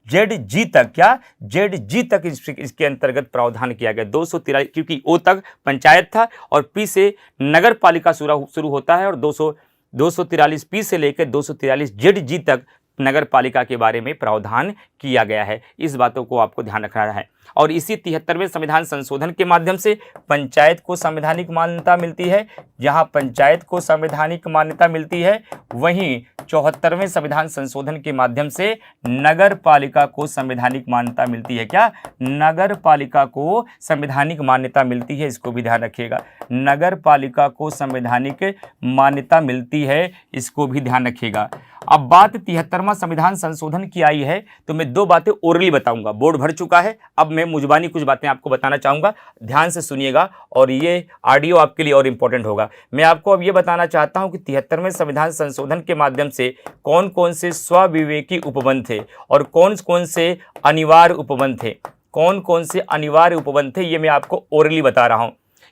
ZG तक, क्या ZG तक इसके अंतर्गत प्रावधान किया गया। 243, क्योंकि O तक पंचायत था और P से नगर पालिका शुरू होता है, और 243 P से लेकर 243 ZG तक नगर पालिका के बारे में प्रावधान किया गया है। इस बातों को आपको ध्यान रखना है। और इसी 73वें संविधान संशोधन के माध्यम से पंचायत को संवैधानिक मान्यता मिलती है। जहां पंचायत को संवैधानिक मान्यता मिलती है, वहीं 74वें संविधान संशोधन के माध्यम से नगर पालिका को संवैधानिक मान्यता मिलती है। क्या, नगर पालिका को संवैधानिक मान्यता मिलती है, इसको भी ध्यान रखिएगा। नगर पालिका को संवैधानिक मान्यता मिलती है, इसको भी ध्यान रखिएगा। अब बात 73वां संविधान संशोधन की आई है, तो मैं 2 बातें ओरली बताऊंगा। बोर्ड भर चुका है, अब मैं मुजबानी कुछ बातें आपको बताना चाहूंगा, ध्यान से सुनिएगा और ये ऑडियो आपके लिए और इंपॉर्टेंट होगा। मैं आपको अब ये बताना चाहता हूं कि 73वें संविधान संशोधन के माध्यम से कौन कौन से स्वविवेकी उपबंध थे और कौन कौन से अनिवार्य उपबंध थे, कौन कौन से अनिवार्य उपबंध थे, ये मैं आपको ओरली बता रहा हूं।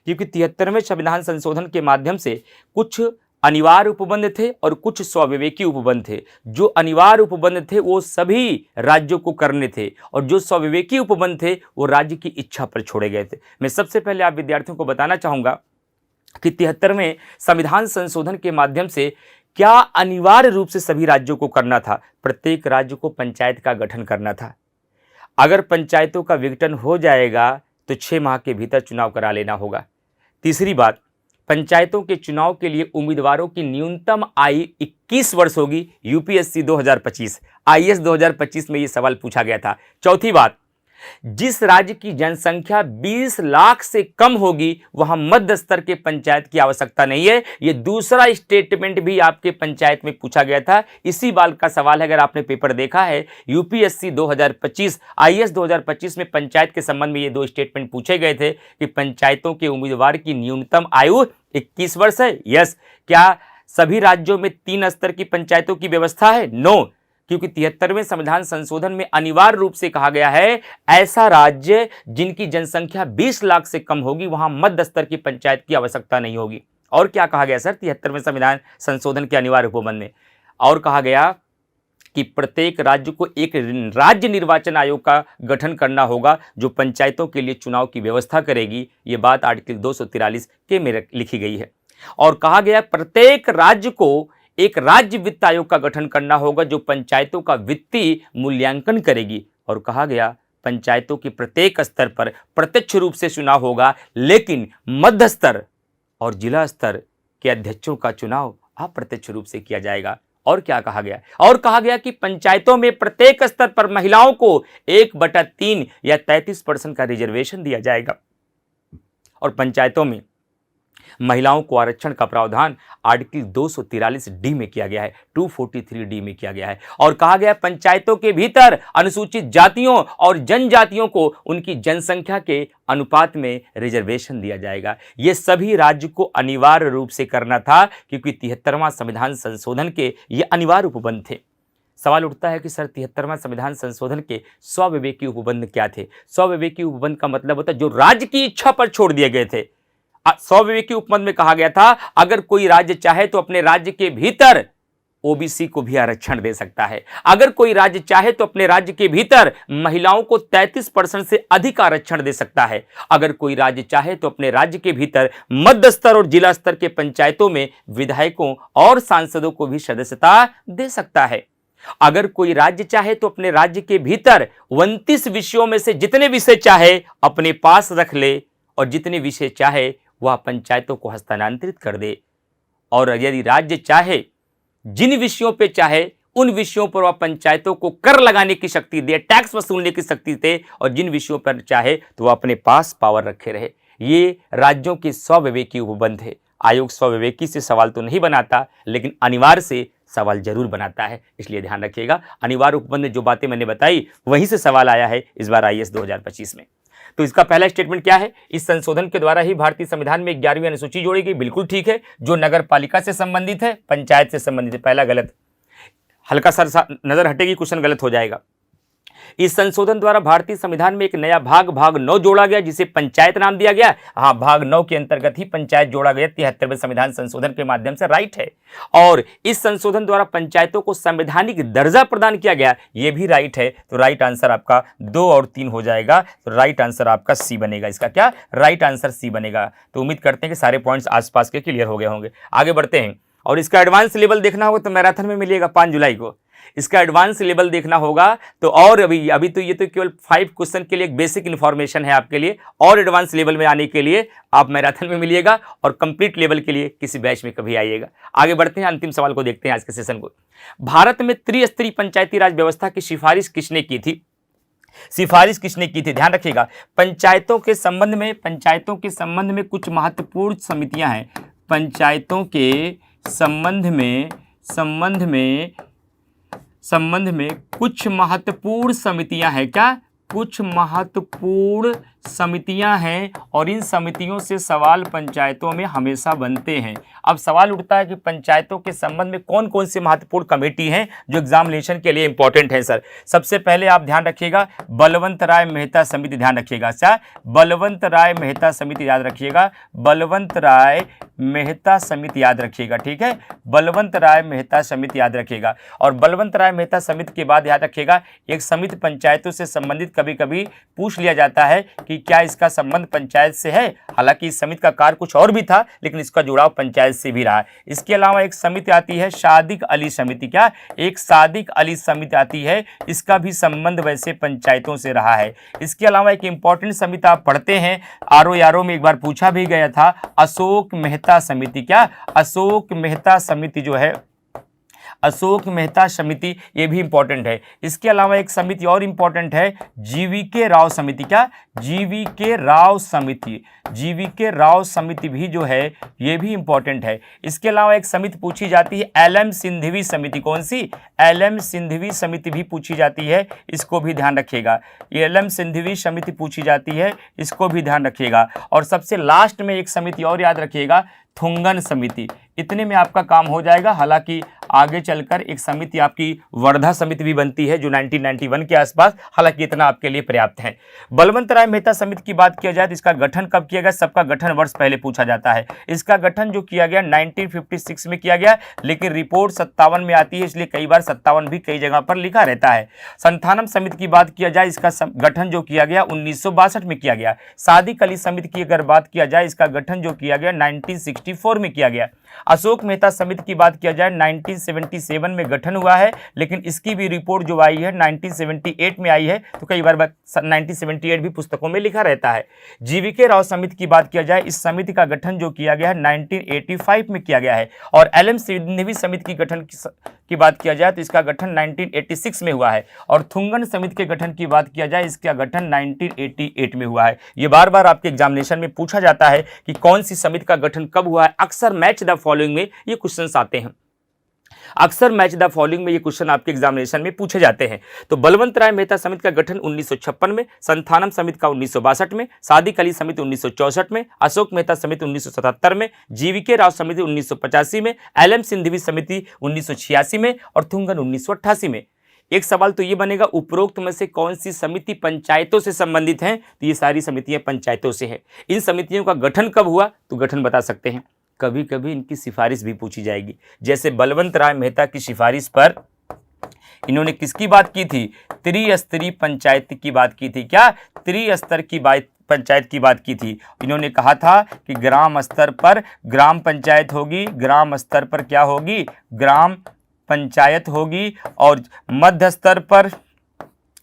क्योंकि 73वें संविधान संशोधन के माध्यम से कुछ अनिवार्य उपबंध थे और कुछ स्वविवेकी उपबंध थे। जो अनिवार्य उपबंध थे वो सभी राज्यों को करने थे, और जो स्वविवेकी उपबंध थे वो राज्य की इच्छा पर छोड़े गए थे। मैं सबसे पहले आप विद्यार्थियों को बताना चाहूंगा कि 73वें संविधान संशोधन के माध्यम से क्या अनिवार्य रूप से सभी राज्यों को करना था, प्रत्येक राज्य को पंचायत का गठन करना था। अगर पंचायतों का विघटन हो जाएगा तो 6 माह के भीतर चुनाव करा लेना होगा। तीसरी बात, पंचायतों के चुनाव के लिए उम्मीदवारों की न्यूनतम आयु 21 वर्ष होगी। यूपीएससी 2025, आईएएस 2025 में ये सवाल पूछा गया था। चौथी बात, जिस राज्य की जनसंख्या 20 लाख से कम होगी वहां मध्य स्तर के पंचायत की आवश्यकता नहीं है। यह दूसरा स्टेटमेंट भी आपके पंचायत में पूछा गया था। इसी बाल का सवाल है, अगर आपने पेपर देखा है यूपीएससी 2025, आईएएस 2025 में पंचायत के संबंध में ये 2 स्टेटमेंट पूछे गए थे कि पंचायतों के उम्मीदवार की न्यूनतम आयु 21 वर्ष है। यस। क्या सभी राज्यों में 3 स्तर की पंचायतों की व्यवस्था है? नो, क्योंकि 73वें संविधान संशोधन में अनिवार्य रूप से कहा गया है ऐसा राज्य जिनकी जनसंख्या 20 लाख से कम होगी वहां मध्य स्तर की पंचायत की आवश्यकता नहीं होगी। और क्या कहा गया सर 73वें संविधान संशोधन के अनिवार्य उपबंध में? और कहा गया कि प्रत्येक राज्य को एक राज्य निर्वाचन आयोग का गठन करना होगा जो पंचायतों के लिए चुनाव की व्यवस्था करेगी। ये बात आर्टिकल 243 के में लिखी गई है। और कहा गया प्रत्येक राज्य को एक राज्य वित्त आयोग का गठन करना होगा जो पंचायतों का वित्तीय मूल्यांकन करेगी। और कहा गया पंचायतों के प्रत्येक स्तर पर प्रत्यक्ष रूप से चुनाव होगा, लेकिन मध्य स्तर और जिला स्तर के अध्यक्षों का चुनाव अप्रत्यक्ष रूप से किया जाएगा। और क्या कहा गया? और कहा गया कि पंचायतों में प्रत्येक स्तर पर महिलाओं को 1/3 या 33% का रिजर्वेशन दिया जाएगा। और पंचायतों में महिलाओं को आरक्षण का प्रावधान आर्टिकल 243 डी में किया गया है, 243 डी में किया गया है। और कहा गया पंचायतों के भीतर अनुसूचित जातियों और जनजातियों को उनकी जनसंख्या के अनुपात में रिजर्वेशन दिया जाएगा। ये सभी राज्य को अनिवार्य रूप से करना था क्योंकि 73वां संविधान संशोधन के ये अनिवार्य उपबंध थे। सवाल उठता है कि सर 73वां संविधान संशोधन के स्वविवेकी उपबंध क्या थे? स्वविवेकी उपबंध का मतलब होता है जो राज्य की इच्छा पर छोड़ दिए गए थे। स्वविवेकी उपबंध में कहा गया था अगर कोई राज्य चाहे तो अपने राज्य के भीतर ओबीसी को भी आरक्षण दे सकता है। अगर कोई राज्य चाहे तो अपने राज्य के भीतर महिलाओं को 33% से अधिक आरक्षण दे सकता है। अगर कोई राज्य चाहे तो अपने राज्य के भीतर मध्य स्तर और जिला स्तर के पंचायतों में विधायकों और सांसदों को भी सदस्यता दे सकता है। अगर कोई राज्य चाहे तो अपने राज्य के भीतर 29 विषयों में से जितने विषय चाहे अपने पास रख ले और जितने विषय चाहे वह पंचायतों को हस्तांतरित कर दे। और यदि राज्य चाहे जिन विषयों पे चाहे उन विषयों पर वह पंचायतों को कर लगाने की शक्ति दे, टैक्स वसूलने की शक्ति दे, और जिन विषयों पर चाहे तो वह अपने पास पावर रखे रहे। ये राज्यों के स्वविवेकी उपबंध है। आयोग स्वविवेकी से सवाल तो नहीं बनाता, लेकिन अनिवार्य से सवाल जरूर बनाता है, इसलिए ध्यान रखिएगा। अनिवार्य उपबंध में जो बातें मैंने बताई वहीं से सवाल आया है इस बार आईएएस 2025 में। तो इसका पहला स्टेटमेंट क्या है? इस संशोधन के द्वारा ही भारतीय संविधान में 11वीं अनुसूची जोड़ी गई। बिल्कुल ठीक है। जो नगर पालिका से संबंधित है, पंचायत से संबंधित है। पहला गलत, हल्का सा नजर हटेगी, क्वेश्चन गलत हो जाएगा। इस संशोधन द्वारा भारतीय संविधान में एक नया भाग 9 जोड़ा गया, जिसे पंचायत नाम दिया गया। हाँ, भाग 9 के अंतर्गत ही पंचायत जोड़ा गया 73वें संविधान संशोधन के माध्यम से, राइट है। और इस संशोधन द्वारा पंचायतों को संवैधानिक दर्जा प्रदान किया गया, यह भी राइट है। तो राइट आंसर आपका 2 और 3 हो जाएगा। तो राइट आंसर आपका सी बनेगा। इसका क्या राइट आंसर सी बनेगा। तो उम्मीद करते हैं कि सारे पॉइंट्स आसपास के क्लियर हो गए होंगे। आगे बढ़ते हैं। और इसका एडवांस लेवल देखना होगा तो मैराथन में मिलेगा 5 जुलाई को। इसका एडवांस लेवल देखना होगा तो, और अभी तो ये तो केवल 5 क्वेश्चन के लिए एक बेसिक इन्फॉर्मेशन है आपके लिए, और एडवांस लेवल में आने के लिए आप मैराथन में मिलिएगा, और कंप्लीट लेवल के लिए किसी बैच में कभी आइएगा। आगे बढ़ते हैं, अंतिम सवाल को देखते हैं आज के सेशन को। भारत में त्रिस्तरीय पंचायती राज व्यवस्था की सिफारिश किसने की थी? सिफारिश किसने की थी? ध्यान रखिएगा। पंचायतों के संबंध में कुछ महत्वपूर्ण समितियां हैं। पंचायतों के संबंध में कुछ महत्वपूर्ण समितियां हैं। क्या? कुछ महत्वपूर्ण समितियां हैं, और इन समितियों से सवाल पंचायतों में हमेशा बनते हैं। अब सवाल उठता है कि पंचायतों के संबंध में कौन कौन से महत्वपूर्ण कमेटी हैं जो एग्जामिनेशन के लिए इंपॉर्टेंट है सर। सबसे पहले आप ध्यान रखिएगा, बलवंत राय मेहता समिति। ध्यान रखिएगा, अच्छा, बलवंत राय मेहता समिति याद रखिएगा। बलवंत राय मेहता समिति याद रखिएगा, ठीक है। बलवंत राय मेहता समिति याद रखिएगा। और बलवंत राय मेहता समिति के बाद याद रखिएगा, एक समिति पंचायतों से संबंधित कभी कभी पूछ लिया जाता है कि क्या इसका संबंध पंचायत से है। हालांकि इस समिति का कार्य कुछ और भी था, लेकिन इसका जुड़ाव पंचायत से भी रहा। इसके अलावा एक समिति आती है सादिक अली समिति। क्या? एक सादिक अली समिति आती है, इसका भी संबंध वैसे पंचायतों से रहा है। इसके अलावा एक इंपॉर्टेंट समिति आप पढ़ते हैं, आरओ में एक बार पूछा भी गया था, अशोक मेहता समिति। क्या? अशोक मेहता समिति जो है, अशोक मेहता समिति, ये भी इंपॉर्टेंट है। इसके अलावा एक समिति और इंपॉर्टेंट है, जीवीके राव समिति। क्या? जीवीके राव समिति। जीवीके राव समिति भी जो है ये भी इंपॉर्टेंट है। इसके अलावा एक समिति पूछी जाती है, एलएम सिंघवी समिति। कौन सी? एलएम सिंघवी समिति भी पूछी जाती है, इसको भी ध्यान रखिएगा। ये एलएम सिंघवी समिति पूछी जाती है, इसको भी ध्यान रखिएगा। और सबसे लास्ट में एक समिति और याद रखिएगा, थुंगन समिति। इतने में आपका काम हो जाएगा। हालांकि आगे चलकर एक समिति आपकी वर्धा समिति भी बनती है जो 1991 के आसपास, हालांकि इतना आपके लिए पर्याप्त है। बलवंत राय मेहता समिति की बात किया जाए तो इसका गठन कब किया गया? सबका गठन वर्ष पहले पूछा जाता है। इसका गठन जो किया गया 1956 में किया गया, लेकिन रिपोर्ट 57 में आती है, इसलिए कई बार 57 भी कई जगह पर लिखा रहता है। संथानम समिति की बात किया जाए, इसका गठन जो किया गया 1962 में किया गया। सादिक अली समिति की अगर बात किया जाए, इसका गठन जो किया गया 1964 में किया गया। अशोक मेहता समिति की बात किया जाए 1977 में गठन हुआ है, लेकिन इसकी भी रिपोर्ट जो आई है 1978 में आई है, तो कई बार 1978 भी पुस्तकों में लिखा रहता है। जीवीके राव समिति की बात किया जाए, इस समिति का गठन जो किया गया है 1985 में किया गया है। और एलएम सिंघवी समिति की गठन की बात किया जाए तो इसका गठन 1986 में हुआ है। और थुंगन समिति के गठन की बात किया जाए, इसका गठन 1988 में हुआ है। ये बार बार आपके एग्जामिनेशन में पूछा जाता है कि कौन सी समिति का गठन कब हुआ है। अक्सर मैच द फॉलोइंग में ये क्वेश्चंस आते हैं। अक्सर मैच द फॉलोइंग में ये क्वेश्चन आपके एग्जामिनेशन में पूछे जाते हैं। तो बलवंत राय मेहता समिति का गठन 1956 में, संथानम समिति का 1962 में, सादिक अली समिति 1964 में, अशोक मेहता समिति 1977 में, जीवीके राव समिति 1985 में, एलएम सिंघवी समिति 1986 में और थुंगन 1988 में। एक सवाल तो ये बनेगा, उपरोक्त में से कौन सी समिति पंचायतों से संबंधित हैं? तो ये सारी समितियां पंचायतों से हैं। इन समितियों का गठन कब हुआ? तो गठन बता सकते हैं। कभी कभी इनकी सिफारिश भी पूछी जाएगी, जैसे बलवंत राय मेहता की सिफारिश पर इन्होंने किसकी बात की थी? त्रिस्तरीय पंचायत की बात की थी। क्या? त्रिस्तर की पंचायत की बात की थी। इन्होंने कहा था कि ग्राम स्तर पर ग्राम पंचायत होगी, ग्राम स्तर पर क्या होगी? ग्राम पंचायत होगी, और मध्य स्तर पर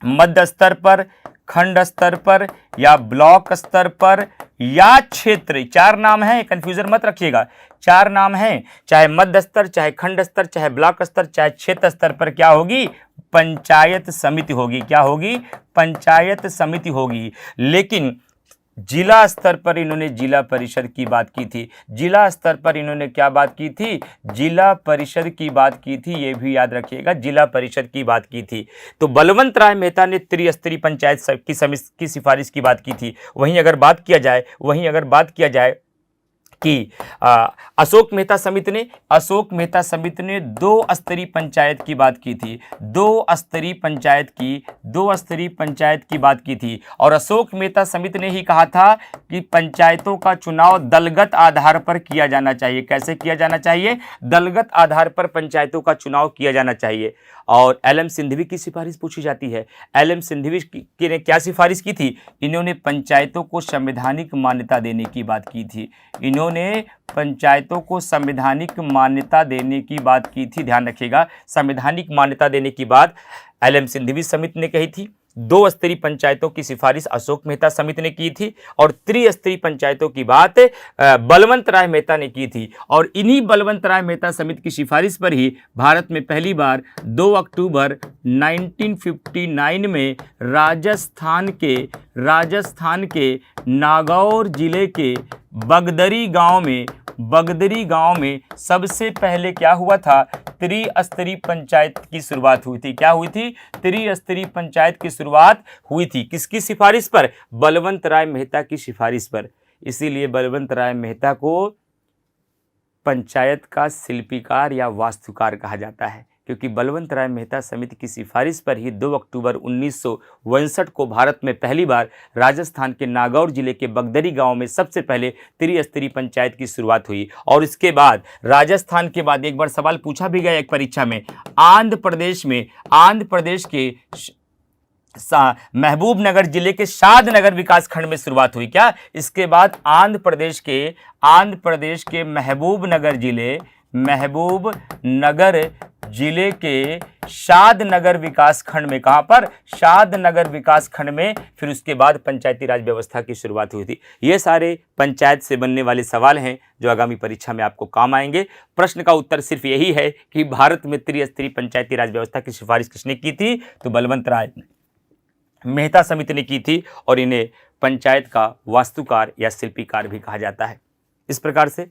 मध्य स्तर पर, खंड स्तर पर, या ब्लॉक स्तर पर, या क्षेत्र। 4 नाम हैं, कंफ्यूजन मत रखिएगा, 4 नाम हैं। चाहे मध्य स्तर, चाहे खंड स्तर, चाहे ब्लॉक स्तर, चाहे क्षेत्र स्तर पर क्या होगी? पंचायत समिति होगी। क्या होगी? पंचायत समिति होगी। लेकिन जिला स्तर पर इन्होंने जिला परिषद की बात की थी। जिला स्तर पर इन्होंने क्या बात की थी? जिला परिषद की बात की थी। ये भी याद रखिएगा, जिला परिषद की बात की थी। तो बलवंत राय मेहता ने त्रिस्तरीय पंचायत की सिफारिश की बात की थी। वहीं अगर बात किया जाए कि अशोक मेहता समिति ने 2 स्तरीय पंचायत की बात की थी। 2 स्तरीय पंचायत की बात की थी। और अशोक मेहता समिति ने ही कहा था कि पंचायतों का चुनाव दलगत आधार पर किया जाना चाहिए। कैसे किया जाना चाहिए? दलगत आधार पर पंचायतों का चुनाव किया जाना चाहिए। और एल.एम. सिंघवी की सिफारिश पूछी जाती है। एल.एम. सिंघवी ने क्या सिफारिश की थी? इन्होंने पंचायतों को संवैधानिक मान्यता देने की बात की थी। ध्यान रखिएगा, संवैधानिक मान्यता देने की बात एल.एम. सिंघवी समिति ने कही थी। 2 स्तरीय पंचायतों की सिफारिश अशोक मेहता समिति ने की थी और त्रिस्तरीय पंचायतों की बात बलवंत राय मेहता ने की थी। और इन्हीं बलवंत राय मेहता समिति की सिफारिश पर ही भारत में पहली बार 2 अक्टूबर 1959 में राजस्थान के नागौर जिले के बगदरी गांव में सबसे पहले क्या हुआ था? त्रिस्तरीय पंचायत की शुरुआत हुई थी। क्या हुई थी? त्रिस्तरीय पंचायत की शुरुआत हुई थी। किसकी सिफारिश पर? बलवंत राय मेहता की सिफारिश पर। इसीलिए बलवंत राय मेहता को पंचायत का शिल्पीकार या वास्तुकार कहा जाता है, क्योंकि बलवंत राय मेहता समिति की सिफारिश पर ही 2 अक्टूबर 1962 को भारत में पहली बार राजस्थान के नागौर जिले के बगदरी गांव में सबसे पहले त्रिस्तरीय पंचायत की शुरुआत हुई। और इसके बाद राजस्थान के बाद एक बार सवाल पूछा भी गया एक परीक्षा में, आंध्र प्रदेश के महबूबनगर जिले के शादनगर विकास खंड में शुरुआत हुई। क्या? इसके बाद आंध्र प्रदेश के महबूबनगर जिले के शादनगर विकास खंड में, कहां पर? शादनगर विकास खंड में। फिर उसके बाद पंचायती राज व्यवस्था की शुरुआत हुई थी। ये सारे पंचायत से बनने वाले सवाल हैं जो आगामी परीक्षा में आपको काम आएंगे। प्रश्न का उत्तर सिर्फ यही है कि भारत में त्रिस्तरीय पंचायती राज व्यवस्था की सिफारिश किसने की थी? तो बलवंत राय मेहता समिति ने की थी। और इन्हें पंचायत का वास्तुकार या शिल्पीकार भी कहा जाता है। इस प्रकार से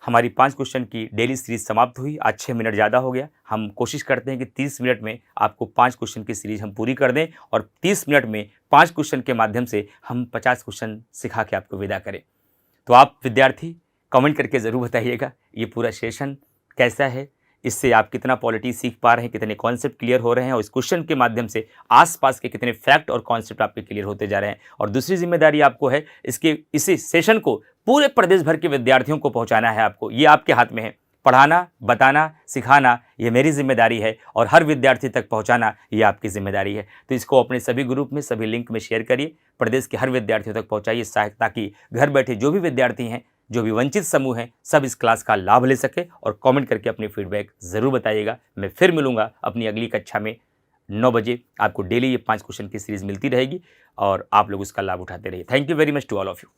हमारी 5 क्वेश्चन की डेली सीरीज समाप्त हुई। आज 6 मिनट ज़्यादा हो गया। हम कोशिश करते हैं कि 30 मिनट में आपको 5 क्वेश्चन की सीरीज हम पूरी कर दें और 30 मिनट में 5 क्वेश्चन के माध्यम से हम 50 क्वेश्चन सिखा के आपको विदा करें। तो आप विद्यार्थी कमेंट करके ज़रूर बताइएगा ये पूरा सेशन कैसा है, इससे आप कितना पॉलिटी सीख पा रहे हैं, कितने कॉन्सेप्ट क्लियर हो रहे हैं और इस क्वेश्चन के माध्यम से आसपास के कितने फैक्ट और कॉन्सेप्ट आपके क्लियर होते जा रहे हैं। और दूसरी जिम्मेदारी आपको है इसी सेशन को पूरे प्रदेश भर के विद्यार्थियों को पहुंचाना है। आपको ये आपके हाथ में है, पढ़ाना, बताना, सिखाना ये मेरी जिम्मेदारी है और हर विद्यार्थी तक पहुंचाना ये आपकी जिम्मेदारी है। तो इसको अपने सभी ग्रुप में, सभी लिंक में शेयर करिए, प्रदेश के हर विद्यार्थियों तक पहुंचाइए ताकि घर बैठे जो भी विद्यार्थी हैं, जो भी वंचित समूह हैं, सब इस क्लास का लाभ ले सके। और कमेंट करके अपनी फीडबैक ज़रूर बताइएगा। मैं फिर मिलूंगा अपनी अगली कक्षा में 9 बजे। आपको डेली ये 5 क्वेश्चन की सीरीज मिलती रहेगी और आप लोग उसका लाभ उठाते रहिए। Thank you very much to all of you.